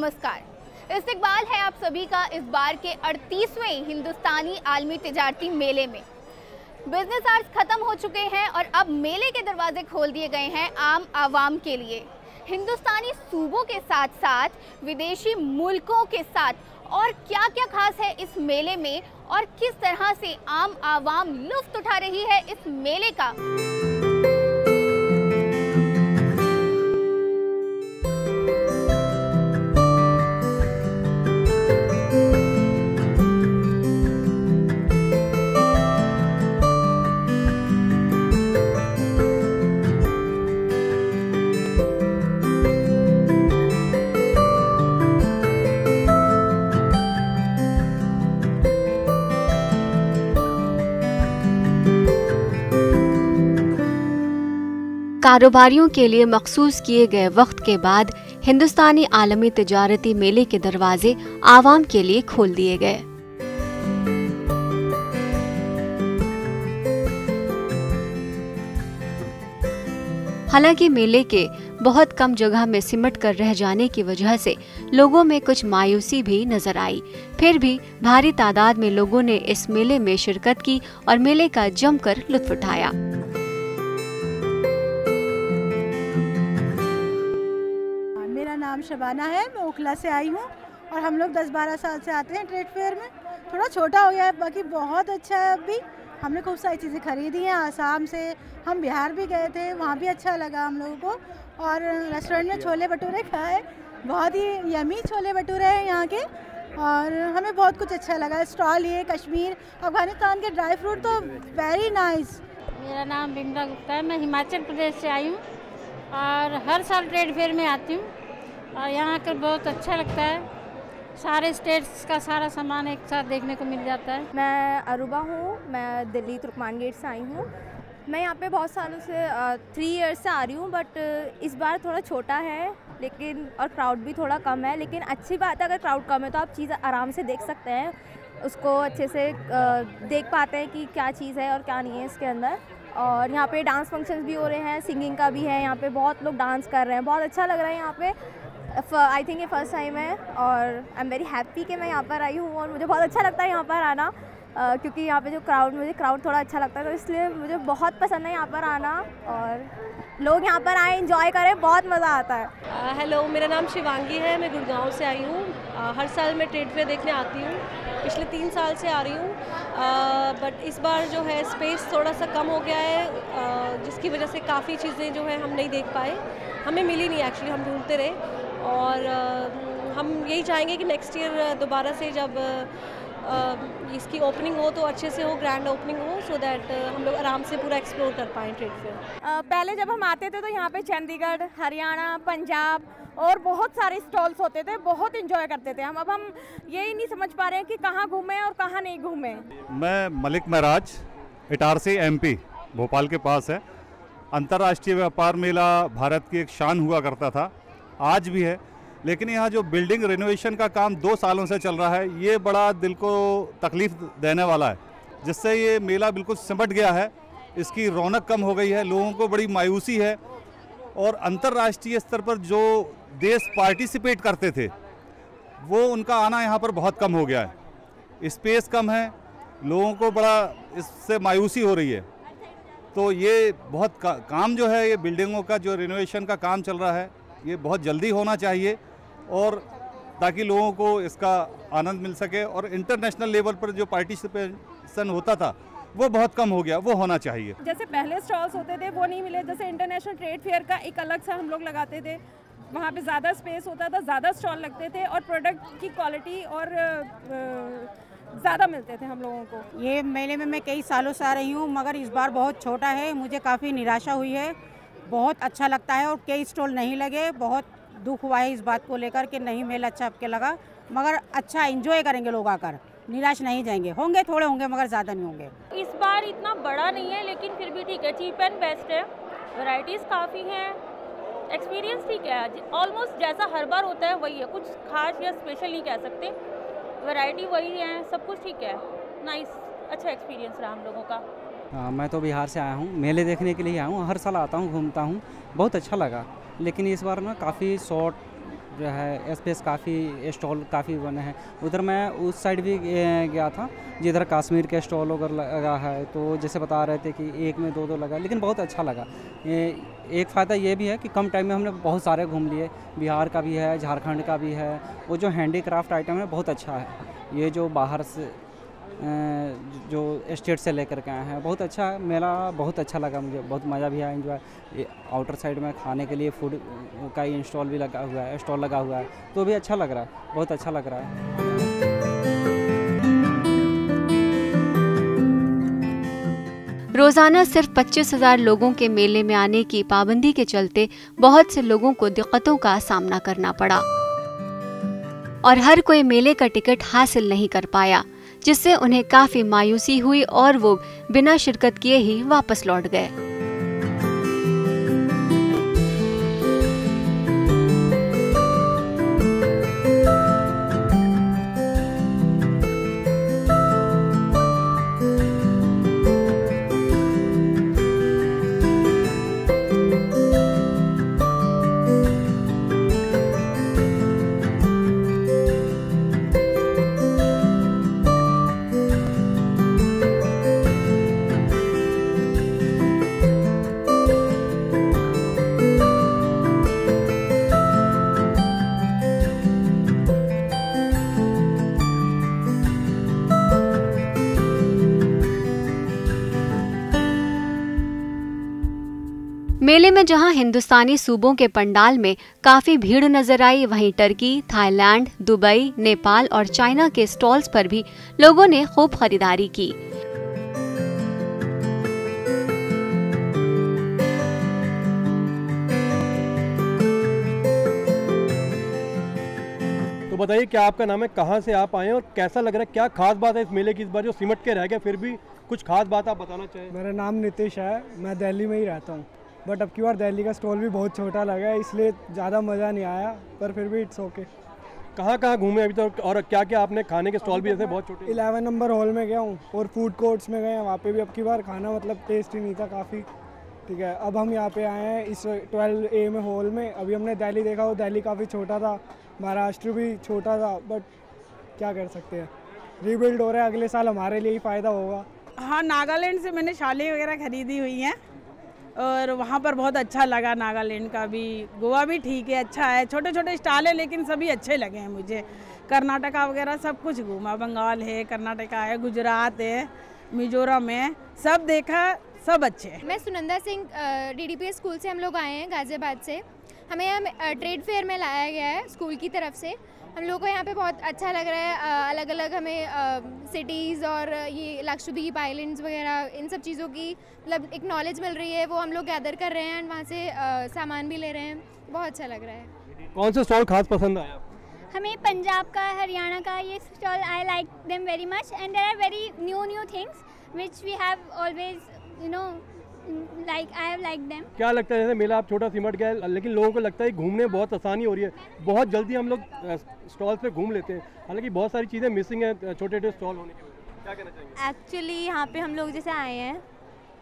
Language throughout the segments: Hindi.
नमस्कार। इस्तकबाल है आप सभी का इस बार के 38वें हिंदुस्तानी आलमी तिजारती मेले में। बिजनेस आवर्स खत्म हो चुके हैं और अब मेले के दरवाजे खोल दिए गए हैं आम आवाम के लिए। हिंदुस्तानी सूबों के साथ साथ विदेशी मुल्कों के साथ और क्या क्या खास है इस मेले में और किस तरह से आम आवाम लुत्फ उठा रही है इस मेले का। कारोबारियों के लिए मखसूस किए गए वक्त के बाद हिंदुस्तानी आलमी तिजारती मेले के दरवाजे आवाम के लिए खोल दिए गए। हालांकि मेले के बहुत कम जगह में सिमट कर रह जाने की वजह से लोगों में कुछ मायूसी भी नजर आई। फिर भी भारी तादाद में लोगों ने इस मेले में शिरकत की और मेले का जमकर लुत्फ उठाया। नाम शबाना है, मैं ओखला से आई हूँ और हम लोग 10-12 साल से आते हैं ट्रेड फेयर में। थोड़ा छोटा हो गया है, बाकी बहुत अच्छा है। अभी हमने खूब सारी चीज़ें खरीदी हैं आसाम से, हम बिहार भी गए थे, वहाँ भी अच्छा लगा हम लोगों को। और रेस्टोरेंट में छोले भटूरे खाए, बहुत ही यमी छोले भटूरे हैं यहाँ के और हमें बहुत कुछ अच्छा लगा। स्टॉल ये कश्मीर अफगानिस्तान के ड्राई फ्रूट तो वेरी नाइस। मेरा नाम बिमला गुप्ता है, मैं हिमाचल प्रदेश से आई हूँ और हर साल ट्रेड फेयर में आती हूँ और यहाँ आकर बहुत अच्छा लगता है। सारे स्टेट्स का सारा सामान एक साथ देखने को मिल जाता है। मैं अरूबा हूँ, मैं दिल्ली तुर्कमान गेट से आई हूँ। मैं यहाँ पे बहुत सालों से 3 इयर्स से आ रही हूँ, बट इस बार थोड़ा छोटा है लेकिन और क्राउड भी थोड़ा कम है। लेकिन अच्छी बात है, अगर क्राउड कम है तो आप चीज़ आराम से देख सकते हैं, उसको अच्छे से देख पाते हैं कि क्या चीज़ है और क्या नहीं है इसके अंदर। और यहाँ पे डांस फंक्शंस भी हो रहे हैं, सिंगिंग का भी है, यहाँ पे बहुत लोग डांस कर रहे हैं, बहुत अच्छा लग रहा है यहाँ पे। आई थिंक ये फर्स्ट टाइम है और आई एम वेरी हैप्पी कि मैं यहाँ पर आई हूँ और मुझे बहुत अच्छा लगता है यहाँ पर आना, क्योंकि यहाँ पे जो मुझे क्राउड थोड़ा अच्छा लगता है, तो इसलिए मुझे बहुत पसंद है यहाँ पर आना और लोग यहाँ पर आए एंजॉय करें, बहुत मज़ा आता है। हेलो, मेरा नाम शिवांगी है, मैं गुड़गांव से आई हूँ। हर साल मैं ट्रेड फेयर देखने आती हूँ, पिछले 3 साल से आ रही हूँ, बट इस बार जो है स्पेस थोड़ा सा कम हो गया है, जिसकी वजह से काफ़ी चीज़ें जो है हम नहीं देख पाए, हमें मिली नहीं एक्चुअली, हम ढूंढते रहे। और हम यही चाहेंगे कि नेक्स्ट ईयर दोबारा से जब इसकी ओपनिंग हो तो अच्छे से हो, ग्रैंड ओपनिंग हो, सो दैट हम लोग आराम से पूरा एक्सप्लोर कर पाएँ ट्रेड फेयर। पहले जब हम आते थे तो यहाँ पे चंडीगढ़, हरियाणा, पंजाब और बहुत सारे स्टॉल्स होते थे, बहुत एंजॉय करते थे हम। अब हम यही नहीं समझ पा रहे हैं कि कहाँ घूमें और कहाँ नहीं घूमें। मैं मलिक महराज, इटारसी MP, भोपाल के पास है। अंतर्राष्ट्रीय व्यापार मेला भारत की एक शान हुआ करता था, आज भी है, लेकिन यहाँ जो बिल्डिंग रिनोवेशन का काम 2 सालों से चल रहा है, ये बड़ा दिल को तकलीफ़ देने वाला है, जिससे ये मेला बिल्कुल सिमट गया है, इसकी रौनक कम हो गई है, लोगों को बड़ी मायूसी है। और अंतर्राष्ट्रीय स्तर पर जो देश पार्टिसिपेट करते थे वो उनका आना यहाँ पर बहुत कम हो गया है, स्पेस कम है, लोगों को बड़ा इससे मायूसी हो रही है। तो ये बहुत काम जो है, ये बिल्डिंगों का जो रिनोवेशन का काम चल रहा है, ये बहुत जल्दी होना चाहिए और ताकि लोगों को इसका आनंद मिल सके। और इंटरनेशनल लेवल पर जो पार्टिसिपेशन होता था वो बहुत कम हो गया, वो होना चाहिए। जैसे पहले स्टॉल्स होते थे वो नहीं मिले, जैसे इंटरनेशनल ट्रेड फेयर का एक अलग से हम लोग लगाते थे, वहाँ पे ज़्यादा स्पेस होता था, ज़्यादा स्टॉल लगते थे और प्रोडक्ट की क्वालिटी और ज़्यादा मिलते थे हम लोगों को। ये मेले में मैं कई सालों से आ रही हूँ, मगर इस बार बहुत छोटा है, मुझे काफ़ी निराशा हुई है। बहुत अच्छा लगता है और कई स्टॉल नहीं लगे, बहुत दुख हुआ है इस बात को लेकर कि नहीं मेला अच्छा आपके लगा, मगर अच्छा एंजॉय करेंगे लोग आकर, निराश नहीं जाएंगे। होंगे थोड़े होंगे मगर ज़्यादा नहीं होंगे। इस बार इतना बड़ा नहीं है लेकिन फिर भी ठीक है, चीप एंड बेस्ट है, वैरायटीज़ काफ़ी हैं, एक्सपीरियंस ठीक है, ऑलमोस्ट जैसा हर बार होता है वही है, कुछ खास या स्पेशल नहीं कह सकते, वैरायटी वही है, सब कुछ ठीक है, नाइस, अच्छा एक्सपीरियंस रहा हम लोगों का। मैं तो बिहार से आया हूँ, मेले देखने के लिए आया हूँ, हर साल आता हूँ, घूमता हूँ, बहुत अच्छा लगा। लेकिन इस बार ना काफ़ी शॉर्ट जो है स्पेस काफ़ी स्टॉल काफ़ी बने हैं। उधर मैं उस साइड भी गया था जिधर कश्मीर के स्टॉल वगैरह लगा है, तो जैसे बता रहे थे कि एक में दो लगा, लेकिन बहुत अच्छा लगा। एक फ़ायदा ये भी है कि कम टाइम में हमने बहुत सारे घूम लिए। बिहार का भी है, झारखंड का भी है। वो जो हैंडीक्राफ्ट आइटम है बहुत अच्छा है। ये जो बाहर से जो स्टेट से लेकर के आए हैं, बहुत अच्छा मेला, बहुत अच्छा लगा मुझे, बहुत मज़ा भी आया, एंजॉय। आउटर साइड में खाने के लिए फूड का ही स्टॉल भी लगा हुआ है, स्टॉल लगा हुआ है, तो भी अच्छा लग रहा है, बहुत अच्छा लग रहा है। रोजाना सिर्फ 25,000 लोगों के मेले में आने की पाबंदी के चलते बहुत से लोगों को दिक्कतों का सामना करना पड़ा और हर कोई मेले का टिकट हासिल नहीं कर पाया, जिससे उन्हें काफी मायूसी हुई और वो बिना शिरकत किए ही वापस लौट गए। मेले में जहां हिंदुस्तानी सूबों के पंडाल में काफी भीड़ नजर आई, वहीं टर्की, थाईलैंड, दुबई, नेपाल और चाइना के स्टॉल्स पर भी लोगों ने खूब खरीदारी की। तो बताइए क्या आपका नाम है, कहाँ से आप आए हैं और कैसा लग रहा है, क्या खास बात है इस मेले की इस बार जो सिमट के रह गया, फिर भी कुछ खास बात आप बताना चाहें? मेरा नाम नितिश है, मैं दिल्ली में ही रहता हूँ, बट अब की बार दिल्ली का स्टॉल भी बहुत छोटा लगा है, इसलिए ज़्यादा मज़ा नहीं आया, पर फिर भी इट्स ओके। कहाँ कहाँ घूमे अभी तक और क्या क्या आपने खाने के स्टॉल भी जैसे बहुत छोटे? 11 नंबर हॉल में गया हूँ और फूड कोर्ट्स में गए हैं, वहाँ पे भी अब की बार खाना मतलब टेस्ट ही नहीं था काफ़ी। ठीक है, अब हम यहाँ पे आए हैं इस 12A में हॉल में। अभी हमने दिल्ली देखा, वो दिल्ली काफ़ी छोटा था, महाराष्ट्र भी छोटा था, बट क्या कर सकते हैं, रीबिल्ड हो रहा है, अगले साल हमारे लिए ही फ़ायदा होगा। हाँ, नागालैंड से मैंने शाली वगैरह खरीदी हुई हैं और वहाँ पर बहुत अच्छा लगा। नागालैंड का भी, गोवा भी ठीक है, अच्छा है, छोटे छोटे स्टॉल है लेकिन सभी अच्छे लगे हैं मुझे। कर्नाटका वगैरह सब कुछ घूमा, बंगाल है, कर्नाटका है, गुजरात है, मिजोरम है, सब देखा, सब अच्छे हैं। मैं सुनंदा सिंह, DDPS स्कूल से हम लोग आए हैं, गाज़ियाबाद से। हमें यहाँ ट्रेड फेयर में लाया गया है स्कूल की तरफ से। हम लोग को यहाँ पे बहुत अच्छा लग रहा है, अलग अलग हमें सिटीज़ और ये लक्षद्वीप आइलैंड्स वगैरह इन सब चीज़ों की मतलब एक नॉलेज मिल रही है, वो हम लोग गैदर कर रहे हैं एंड वहाँ से सामान भी ले रहे हैं, बहुत अच्छा लग रहा है। कौन सा स्टॉल खास पसंद आया? हमें पंजाब का, हरियाणा का ये stall, I like them very much and there are very new things which we have always you know like I have like them. क्या लगता है, जैसे मेला आप छोटा सिमट गया है लेकिन लोगों को लगता है घूमने बहुत आसानी हो रही है, बहुत जल्दी हम लोग स्टॉल्स पे घूम लेते हैं, हालांकि बहुत सारी चीज़ें मिसिंग है छोटे छोटे स्टॉल होने की वजह से, क्या कहना चाहेंगे? एक्चुअली यहाँ पे हम लोग जैसे आए हैं,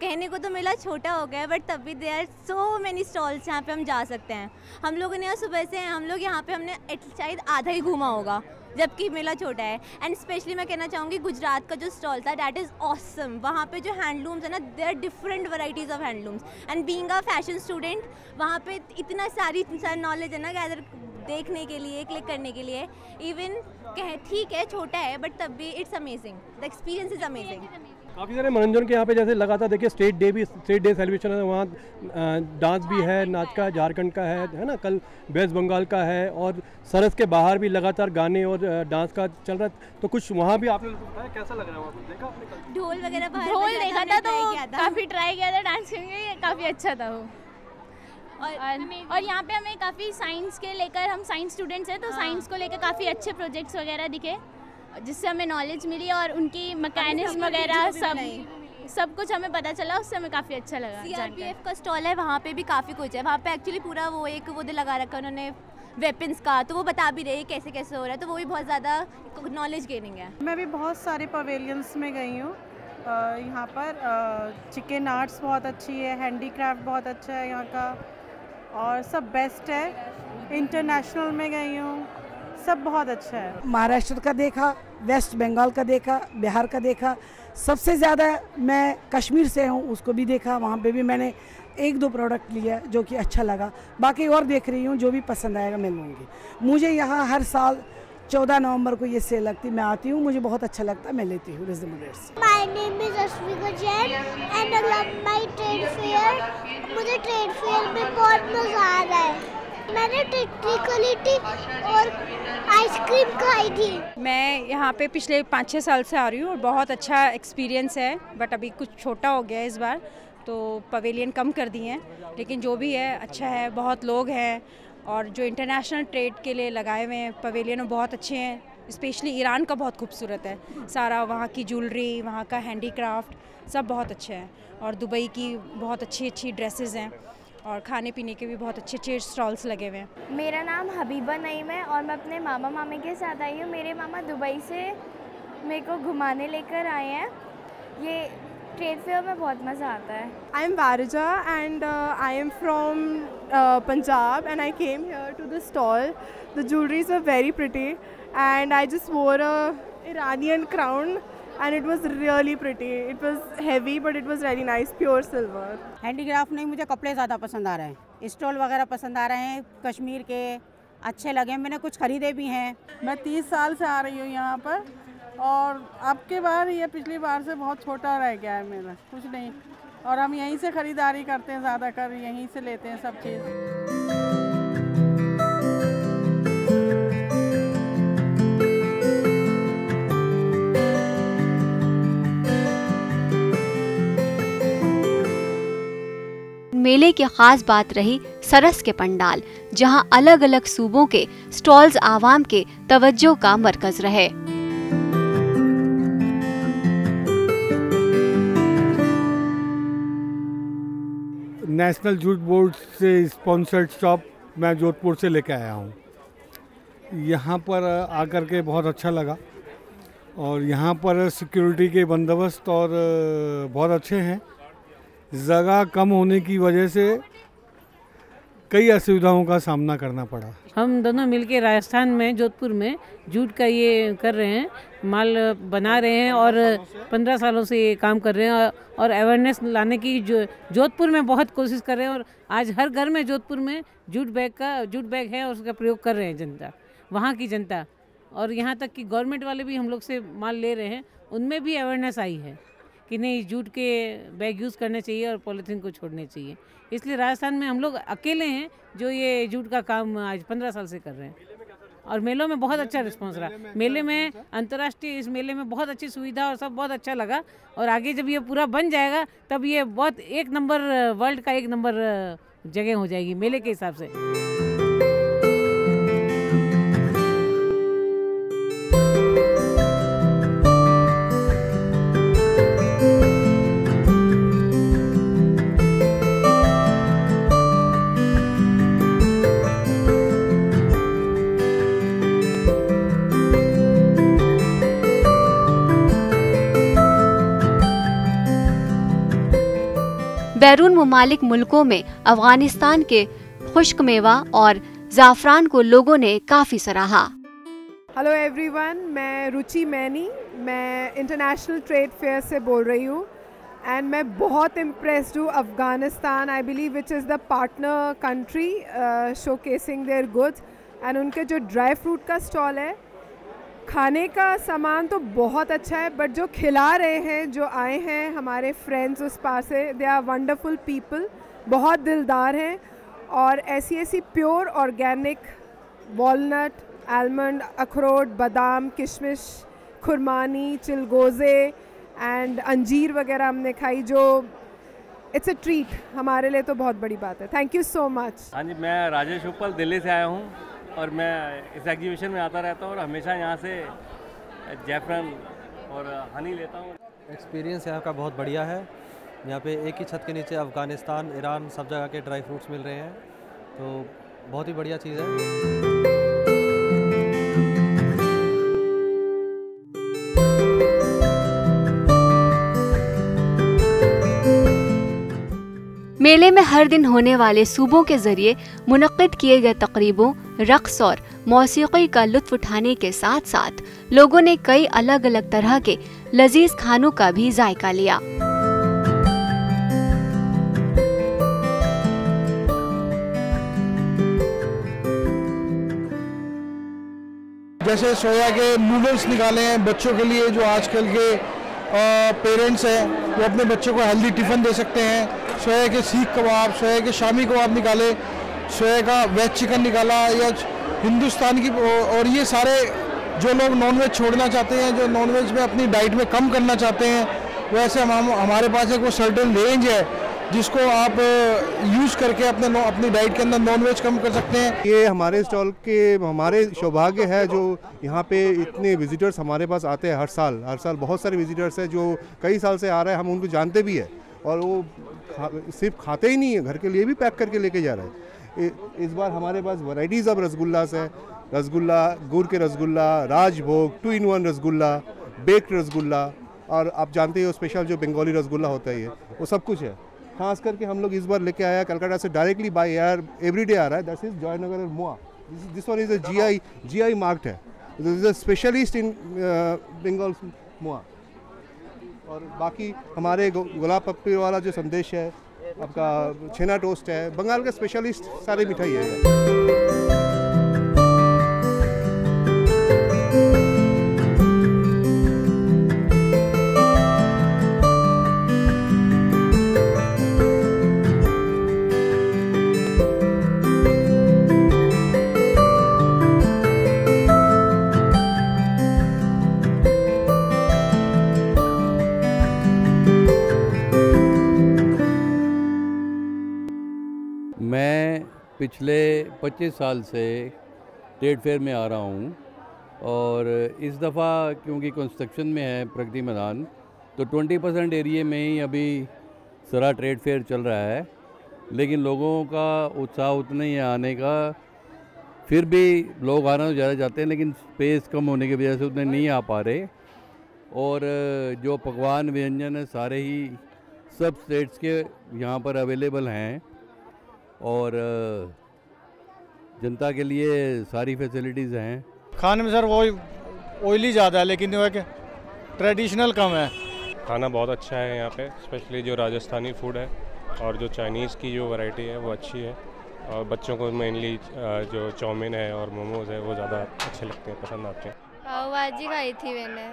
कहने को तो मेला छोटा हो गया है बट तब भी there are so many stalls यहाँ पे हम जा सकते हैं। हम लोगों ने सुबह से हम लोग यहाँ पे हमने शायद आधा ही घूमा होगा जबकि मेला छोटा है। एंड स्पेशली मैं कहना चाहूँगी गुजरात का जो स्टॉल था दैट इज़ ऑसम। वहाँ पे जो हैंडलूम्स है ना, there are different varieties of handlooms and being a fashion student वहाँ पे इतना सारी नॉलेज है ना गैदर देखने के लिए, क्लिक करने के लिए। इवन ठीक है छोटा है बट तब भी it's amazing, the experience is amazing. काफ़ी सारे मनोरंजन के यहाँ पे जैसे लगातार देखिए स्टेट डे सेलिब्रेशन है, वहाँ डांस भी है, नाच का झारखंड का है ना, कल वेस्ट बंगाल का है और सरस के बाहर भी लगातार गाने और डांस का चल रहा है, तो कुछ वहाँ भी आपने बताया कैसा लग रहा है, वहाँ पर देखा आपने? ढोल वगैरह ढोल देखा था तो काफ़ी ट्राई किया था डांस करके, काफ़ी अच्छा था वो। और यहाँ पे हमें काफ़ी साइंस के लेकर, हम साइंस स्टूडेंट्स हैं तो साइंस को लेकर काफ़ी अच्छे प्रोजेक्ट्स वगैरह दिखे जिससे हमें नॉलेज मिली और उनकी मैकेनिज्म वगैरह सब कुछ हमें पता चला, उससे हमें काफ़ी अच्छा लगा। CRPF का स्टॉल है, वहाँ पे भी काफ़ी कुछ है, वहाँ पे एक्चुअली पूरा वो लगा रखा उन्होंने वेपन्स का, तो वो बता भी रहे कैसे कैसे हो रहा है, तो वो भी बहुत ज़्यादा नॉलेज गेनिंग है। मैं भी बहुत सारे पवेलियंस में गई हूँ, यहाँ पर चिकन आर्ट्स बहुत अच्छी है, हैंडीक्राफ्ट बहुत अच्छा है यहाँ का, और सब बेस्ट है। इंटरनेशनल में गई हूँ, सब बहुत अच्छा है। महाराष्ट्र का देखा, वेस्ट बंगाल का देखा, बिहार का देखा, सबसे ज़्यादा मैं कश्मीर से हूँ, उसको भी देखा। वहाँ पे भी मैंने 1-2 प्रोडक्ट लिया जो कि अच्छा लगा। बाकी और देख रही हूँ, जो भी पसंद आएगा मैं लूँगी। मुझे यहाँ हर साल 14 नवंबर को ये सेल लगती, मैं आती हूँ, मुझे बहुत अच्छा लगता है, मैं लेती हूँ reasonable rates. My name is Ashwika Jain and I love my trade fair. मुझे ट्रेड फेयर में बहुत मज़ा आ रहा है। मैंने टिक्की और आइसक्रीम खाई थी। मैं यहाँ पे पिछले 5-6 साल से आ रही हूँ और बहुत अच्छा एक्सपीरियंस है, बट अभी कुछ छोटा हो गया है इस बार, तो पवेलियन कम कर दिए हैं, लेकिन जो भी है अच्छा है। बहुत लोग हैं और जो इंटरनेशनल ट्रेड के लिए लगाए हुए हैं पवेलियन वो बहुत अच्छे हैं। स्पेशली ईरान का बहुत खूबसूरत है, सारा वहाँ की ज्वेलरी, वहाँ का हैंडीक्राफ्ट सब बहुत अच्छे हैं। और दुबई की बहुत अच्छी अच्छी ड्रेसेस हैं और खाने पीने के भी बहुत अच्छे अच्छे स्टॉल्स लगे हुए हैं। मेरा नाम हबीबा नईम है और मैं अपने मामा मामी के साथ आई हूँ। मेरे मामा दुबई से मेरे को घुमाने लेकर आए हैं। ये ट्रेड फेयर में बहुत मज़ा आता है। I am Varija and I am from Punjab and I came here to the stall. The jewelleries are very pretty and I just wore a Iranian crown and it was really pretty. It was heavy but it was really nice, pure silver. Handicraft नहीं, मुझे कपड़े ज़्यादा पसंद आ रहे हैं, स्टॉल वगैरह पसंद आ रहे हैं, कश्मीर के अच्छे लगे, मैंने कुछ खरीदे भी हैं। मैं 30 साल से आ रही हूँ यहाँ पर और अब के बार ये पिछली बार से बहुत छोटा रह गया है मेरा, कुछ नहीं। और हम यहीं से ख़रीदारी करते हैं, ज़्यादातर यहीं से लेते हैं सब चीज़। मेले की खास बात रही सरस के पंडाल, जहां अलग अलग सूबों के स्टॉल्स आवाम के तवज्जो का मरकज रहे। नेशनल जूट बोर्ड से स्पॉन्सर्ड शॉप मैं जोधपुर से लेके आया हूँ। यहाँ पर आकर के बहुत अच्छा लगा और यहाँ पर सिक्योरिटी के बंदोबस्त और बहुत अच्छे हैं। जगह कम होने की वजह से कई असुविधाओं का सामना करना पड़ा। हम दोनों मिलके राजस्थान में जोधपुर में जूट का ये कर रहे हैं, माल बना रहे हैं और 15 सालों से ये काम कर रहे हैं और अवेयरनेस लाने की जो जोधपुर में बहुत कोशिश कर रहे हैं। और आज हर घर में जोधपुर में जूट बैग है और उसका प्रयोग कर रहे हैं जनता, वहाँ की जनता। और यहाँ तक कि गवर्नमेंट वाले भी हम लोग से माल ले रहे हैं, उनमें भी अवेयरनेस आई है कि नहीं, जूट के बैग यूज़ करने चाहिए और पॉलीथीन को छोड़ने चाहिए। इसलिए राजस्थान में हम लोग अकेले हैं जो ये जूट का काम आज 15 साल से कर रहे हैं। और मेलों में बहुत अच्छा रिस्पांस रहा। मेले में अंतर्राष्ट्रीय इस मेले में बहुत अच्छी सुविधा और सब बहुत अच्छा लगा। और आगे जब ये पूरा बन जाएगा तब ये बहुत 1 नंबर, वर्ल्ड का 1 नंबर जगह हो जाएगी मेले के हिसाब से। बैरून ममालिक मुल्कों में अफगानिस्तान के खुश्क मेवा और ज़ाफ़रान को लोगों ने काफ़ी सराहा। हेलो एवरीवन, मैं रुचि मैनी, मैं इंटरनेशनल ट्रेड फेयर से बोल रही हूँ एंड मैं बहुत इम्प्रेस्ड हूँ। Afghanistan I believe which is the partner country showcasing their goods and उनके जो ड्राई फ्रूट का स्टॉल है, खाने का सामान तो बहुत अच्छा है, बट जो खिला रहे हैं, जो आए हैं हमारे फ्रेंड्स उस पास से, दे आर वंडरफुल पीपल, बहुत दिलदार हैं। और ऐसी ऐसी प्योर ऑर्गेनिक वॉलनट, आलमंड, अखरोट, बादाम, किशमिश, खुरमानी, चिलगोज़े एंड अंजीर वगैरह हमने खाई, जो इट्स अ ट्रीट हमारे लिए, तो बहुत बड़ी बात है। Thank you so much. हाँ जी, मैं राजेश उपल दिल्ली से आया हूँ और मैं इस एग्जीबिशन में आता रहता हूँ और हमेशा यहाँ से जैफरन और हनी लेता हूँ। एक्सपीरियंस यहाँ का बहुत बढ़िया है। यहाँ पे एक ही छत के नीचे अफ़गानिस्तान, ईरान, सब जगह के ड्राई फ्रूट्स मिल रहे हैं, तो बहुत ही बढ़िया चीज़ है। मेले में हर दिन होने वाले सूबों के जरिए मुनक्किद किए गए तकरीबों, रक्स और मौसीकी का लुत्फ उठाने के साथ साथ लोगों ने कई अलग अलग तरह के लजीज खानों का भी जायका लिया। जैसे सोया के नूडल्स निकाले हैं बच्चों के लिए, जो आजकल के पेरेंट्स हैं वो अपने बच्चों को हेल्दी टिफ़िन दे सकते हैं। सोया के सीख कबाब, सोया के शामी कबाब निकाले, सोया का वेज चिकन निकाला, या हिंदुस्तान की, और ये सारे जो लोग नॉनवेज छोड़ना चाहते हैं, जो नॉनवेज में अपनी डाइट में कम करना चाहते हैं, वैसे हमारे पास एक वो सर्टेन रेंज है जिसको आप यूज़ करके अपनी डाइट के अंदर नॉनवेज कम कर सकते हैं। ये हमारे स्टॉल के हमारे सौभाग्य है जो यहाँ पे इतने विजिटर्स हमारे पास आते हैं हर साल बहुत सारे विजिटर्स हैं जो कई साल से आ रहे हैं, हम उनको जानते भी है और वो सिर्फ खाते ही नहीं है, घर के लिए भी पैक करके लेके जा रहे हैं। इस बार हमारे पास वैरायटीज़ ऑफ रसगुल्लास है, रसगुल्ला, गुड़ के रसगुल्ला, राजभोग, 2-in-1 रसगुल्ला, बेक्ड रसगुल्ला, और आप जानते हो स्पेशल जो बंगाली रसगुल्ला होता है ये, वो सब कुछ है। खास करके हम लोग इस बार लेके आया कलकत्ता से डायरेक्टली बाय एयर एवरीडे आ रहा है, दैट इज जयनगर और moa. This one is a GI marked है, this is a specialist in Bengal moa. और बाकी हमारे गुलाब पप्पी वाला जो संदेश है, आपका छेना टोस्ट है, बंगाल का स्पेशलिस्ट सारी मिठाई है। मैं पिछले 25 साल से ट्रेड फेयर में आ रहा हूँ और इस दफ़ा क्योंकि कंस्ट्रक्शन में है प्रगति मैदान, तो 20% एरिया में ही अभी सारा ट्रेड फेयर चल रहा है, लेकिन लोगों का उत्साह उतना ही आने का। फिर भी लोग आना तो ज़्यादा चाहते हैं, लेकिन स्पेस कम होने की वजह से उतने नहीं आ पा रहे। और जो पकवान व्यंजन है सारे ही सब स्टेट्स के यहाँ पर अवेलेबल हैं और जनता के लिए सारी फैसिलिटीज़ हैं। खाने में सर वो ऑयली ज़्यादा है, लेकिन वो है कि ट्रेडिशनल कम है। खाना बहुत अच्छा है यहाँ पे, स्पेशली जो राजस्थानी फूड है और जो चाइनीज़ की जो वैरायटी है वो अच्छी है, और बच्चों को मेनली जो चाउमीन है और मोमोज़ है वो ज़्यादा अच्छे लगते हैं, पसंद आते हैं। पाव भाजी खाई थी मैंने।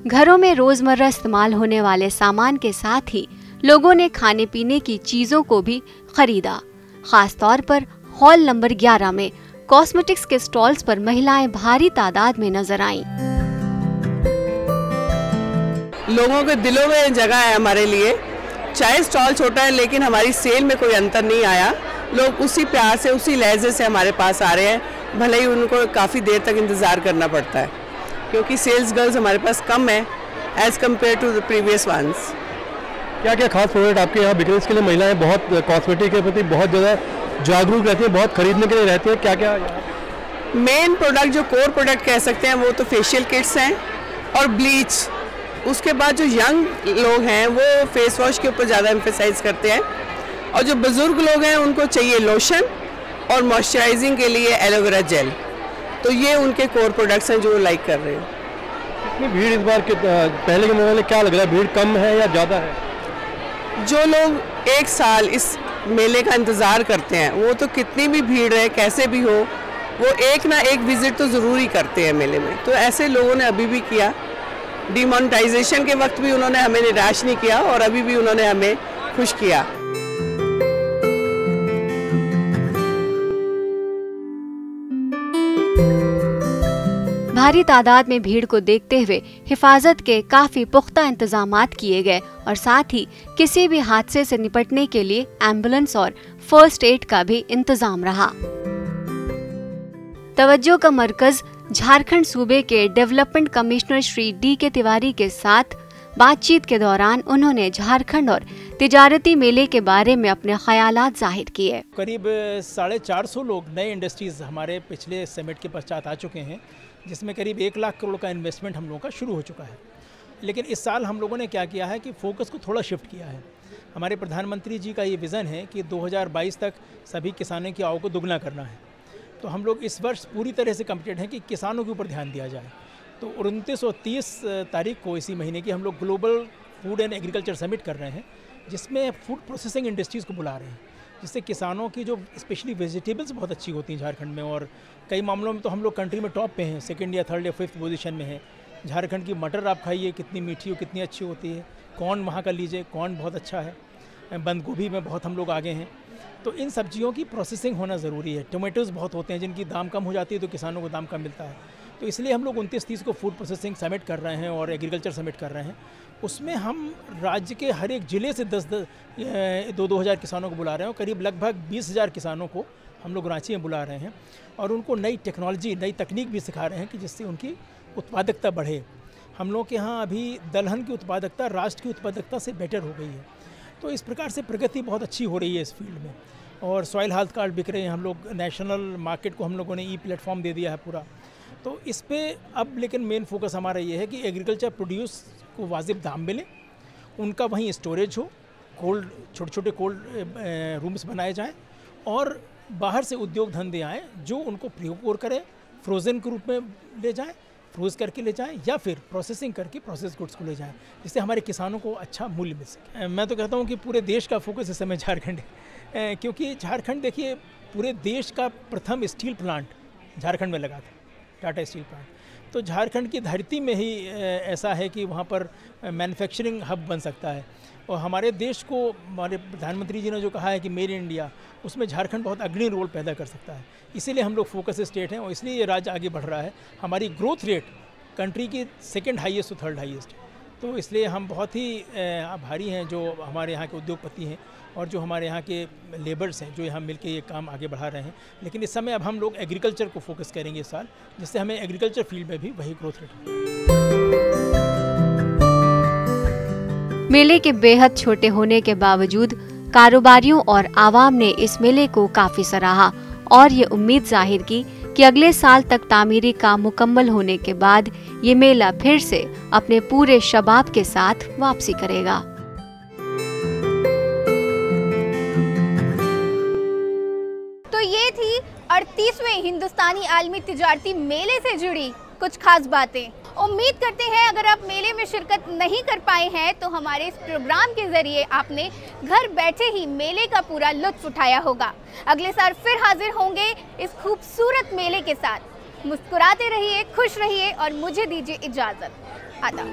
घरों में रोजमर्रा इस्तेमाल होने वाले सामान के साथ ही लोगों ने खाने पीने की चीजों को भी खरीदा। खास तौर पर हॉल नंबर 11 में कॉस्मेटिक्स के स्टॉल्स पर महिलाएं भारी तादाद में नजर आईं। लोगों के दिलों में जगह है हमारे लिए, चाहे स्टॉल छोटा है लेकिन हमारी सेल में कोई अंतर नहीं आया। लोग उसी प्यार से, उसी लहजे से हमारे पास आ रहे हैं, भले ही उनको काफ़ी देर तक इंतज़ार करना पड़ता है, क्योंकि सेल्स गर्ल्स हमारे पास कम है as compare to the previous ones. क्या क्या खास प्रोडक्ट आपके यहाँ बिक रहे हैं? इसके लिए महिलाएं बहुत कॉस्मेटिक के प्रति बहुत ज़्यादा जागरूक रहती हैं, बहुत खरीदने के लिए रहती है। क्या क्या मेन प्रोडक्ट जो कोर प्रोडक्ट कह सकते हैं वो तो फेशियल किट्स हैं और ब्लीच। उसके बाद जो यंग लोग हैं वो फेस वॉश के ऊपर ज़्यादा एम्फेसाइज करते हैं, और जो बुज़ुर्ग लोग हैं उनको चाहिए लोशन और मॉइस्चराइजिंग के लिए एलोवेरा जेल। तो ये उनके कोर प्रोडक्ट्स हैं जो लाइक कर रहे हैं। कितनी भीड़ इस बार पहले के मुकाबले क्या लग रहा है, भीड़ कम है या ज़्यादा है? जो लोग एक साल इस मेले का इंतज़ार करते हैं वो तो कितनी भी भीड़ रहे, कैसे भी हो, वो एक ना एक विज़िट तो ज़रूर ही करते हैं मेले में। तो ऐसे लोगों ने अभी भी किया, डिमोनेटाइजेशन के वक्त भी उन्होंने हमें निराश नहीं किया और अभी भी उन्होंने हमें खुश किया। भारी तादाद में भीड़ को देखते हुए हिफाजत के काफी पुख्ता इंतजामात किए गए और साथ ही किसी भी हादसे से निपटने के लिए एम्बुलेंस और फर्स्ट एड का भी इंतजाम रहा। तवज्जो का मरकज झारखंड सूबे के development commissioner Shri D.K. Tiwari के साथ बातचीत के दौरान उन्होंने झारखंड और तिजारती मेले के बारे में अपने ख्यालात जाहिर किए। करीब 450 लोग नए इंडस्ट्रीज़ हमारे पिछले समिट के पश्चात आ चुके हैं, जिसमें करीब 1 लाख करोड़ का इन्वेस्टमेंट हम लोगों का शुरू हो चुका है। लेकिन इस साल हम लोगों ने क्या किया है कि फोकस को थोड़ा शिफ्ट किया है। हमारे प्रधानमंत्री जी का ये विज़न है कि 2022 तक सभी किसानों की आय को दुगना करना है। तो हम लोग इस वर्ष पूरी तरह से कमिटेड हैं कि किसानों के ऊपर ध्यान दिया जाए। तो 29 और 30 तारीख को इसी महीने की हम लोग global food and agriculture summit कर रहे हैं, जिसमें फूड प्रोसेसिंग इंडस्ट्रीज़ को बुला रहे हैं, जिससे किसानों की जो स्पेशली वेजिटेबल्स बहुत अच्छी होती हैं झारखंड में, और कई मामलों में तो हम लोग कंट्री में टॉप पे हैं, 2nd या 3rd या 5th पोजीशन में है। झारखंड की मटर आप खाइए, कितनी मीठी हो, कितनी अच्छी होती है। कॉर्न वहाँ का लीजिए, कॉर्न बहुत अच्छा है। बंद गोभी में बहुत हम लोग आगे हैं। तो इन सब्जियों की प्रोसेसिंग होना ज़रूरी है। टोमेटोज़ बहुत होते हैं जिनकी दाम कम हो जाती है, तो किसानों को दाम कम मिलता है। तो इसलिए हम लोग 29-30 को फूड प्रोसेसिंग समिट कर रहे हैं और एग्रीकल्चर समिट कर रहे हैं। उसमें हम राज्य के हर एक ज़िले से 2-2 हज़ार किसानों को बुला रहे हैं, और करीब लगभग 20,000 किसानों को हम लोग रांची में बुला रहे हैं, और उनको नई टेक्नोलॉजी, नई तकनीक भी सिखा रहे हैं कि जिससे उनकी उत्पादकता बढ़े। हम लोग के यहाँ अभी दलहन की उत्पादकता राष्ट्र की उत्पादकता से बेटर हो गई है। तो इस प्रकार से प्रगति बहुत अच्छी हो रही है इस फील्ड में, और सॉइल हेल्थ कार्ड बिक रहे हैं। हम लोग नेशनल मार्केट को हम लोगों ने प्लेटफॉर्म दे दिया है पूरा। तो इस पे अब लेकिन मेन फोकस हमारा ये है कि एग्रीकल्चर प्रोड्यूस को वाजिब दाम मिले, उनका वहीं स्टोरेज हो, कोल्ड छोटे कोल्ड रूम्स बनाए जाएँ, और बाहर से उद्योग धंधे आएँ जो उनको प्रियोर करें, फ्रोज़न के रूप में ले जाएँ, फ्रोज करके ले जाएं, या फिर प्रोसेसिंग करके प्रोसेस गुड्स को ले जाएं, जिससे हमारे किसानों को अच्छा मूल्य मिल सके। मैं तो कहता हूं कि पूरे देश का फोकस इस समय झारखंड है, क्योंकि झारखंड देखिए पूरे देश का प्रथम स्टील प्लांट झारखंड में लगा था, टाटा स्टील प्लांट। तो झारखंड की धरती में ही ऐसा है कि वहाँ पर मैन्युफैक्चरिंग हब बन सकता है, और हमारे देश को हमारे प्रधानमंत्री जी ने जो कहा है कि मेड इन इंडिया, उसमें झारखंड बहुत अग्रणी रोल पैदा कर सकता है। इसीलिए हम लोग फोकस स्टेट हैं, और इसलिए ये राज्य आगे बढ़ रहा है। हमारी ग्रोथ रेट कंट्री की 2nd हाईएस्ट तो 3rd हाईएस्ट। तो इसलिए हम बहुत ही आभारी हैं जो हमारे यहाँ के उद्योगपति हैं और जो हमारे यहाँ के लेबर्स हैं, जो यहाँ मिलके ये काम आगे बढ़ा रहे हैं। लेकिन इस समय अब हम लोग एग्रीकल्चर को फोकस करेंगे इस साल, जिससे हमें एग्रीकल्चर फील्ड में भी वही ग्रोथ रेट हो। मेले के बेहद छोटे होने के बावजूद कारोबारियों और आवाम ने इस मेले को काफी सराहा और ये उम्मीद जाहिर की कि अगले साल तक तामीरी काम मुकम्मल होने के बाद ये मेला फिर से अपने पूरे शबाब के साथ वापसी करेगा। तो ये थी 38वें हिंदुस्तानी आलमी तिजारती मेले से जुड़ी कुछ खास बातें। उम्मीद करते हैं अगर आप मेले में शिरकत नहीं कर पाए हैं तो हमारे इस प्रोग्राम के जरिए आपने घर बैठे ही मेले का पूरा लुत्फ उठाया होगा। अगले साल फिर हाजिर होंगे इस खूबसूरत मेले के साथ। मुस्कुराते रहिए, खुश रहिए और मुझे दीजिए इजाजत। आदाब।